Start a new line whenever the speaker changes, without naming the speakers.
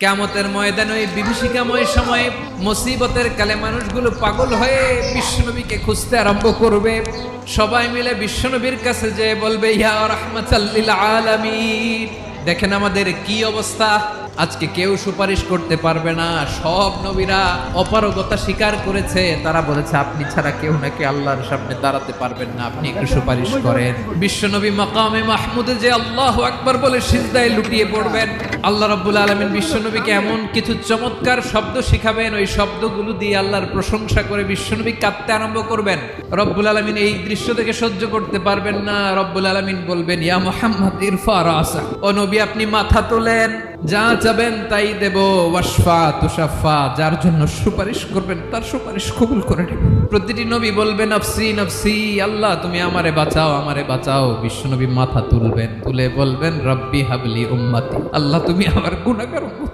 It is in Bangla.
কিয়ামতের ময়দানে ওই বিভীষিকাময় সময়ে মুসিবতের কালে মানুষগুলো পাগল হয়ে বিশ্বনবীকে খুঁজতে আরম্ভ করবে। সবাই মিলে বিশ্বনবীর কাছে যেয়ে বলবে, ইয়া রাহমাতাল লিল আলামিন, দেখেন আমাদের কি অবস্থা, আজকে কেউ সুপারিশ করতে পারবে না। সব নবীরা অপারগতা স্বীকার করেছে, তারা বলেছে আপনি ছাড়া কেউ নাকি আল্লাহর সামনে দাঁড়াতে পারবেন না, আপনি একটু সুপারিশ করেন। বিশ্বনবী মাকামে মাহমুদে যে আল্লাহু আকবার বলে সিজদায় লুটিয়ে পড়বেন। আল্লাহ রাব্বুল আলামিন বিশ্বনবীকে এমন কিছু চমৎকার শব্দ শিখাবেন, ওই শব্দগুলো দিয়ে আল্লাহর প্রশংসা করে বিশ্বনবী কাঁদতে আরম্ভ করবেন। রব্বুল আলামিন এই দৃশ্য থেকে সহ্য করতে পারবেন না। রব্বুল আলামিন বলবেন, ইয়া মুহাম্মদ ইরফা রাসা, ও নবী আপনি মাথা তোলেন, যা চাবেন তাই দেব। ওয়াশফা তুশাফা, যার জন্য সুপারিশ করবেন তার সুপারিশ কবুল করে নেব। প্রতিটি নবী বলবেন নফসি নফসি, আল্লাহ তুমি আমারে বাঁচাও, আমারে বাঁচাও। বিশ্বনবী মাথা তুলবেন, তুলে বলবেন রব্বি হাবলি উম্মতি, আল্লাহ তুমি আমার গুনাহগার উম্মত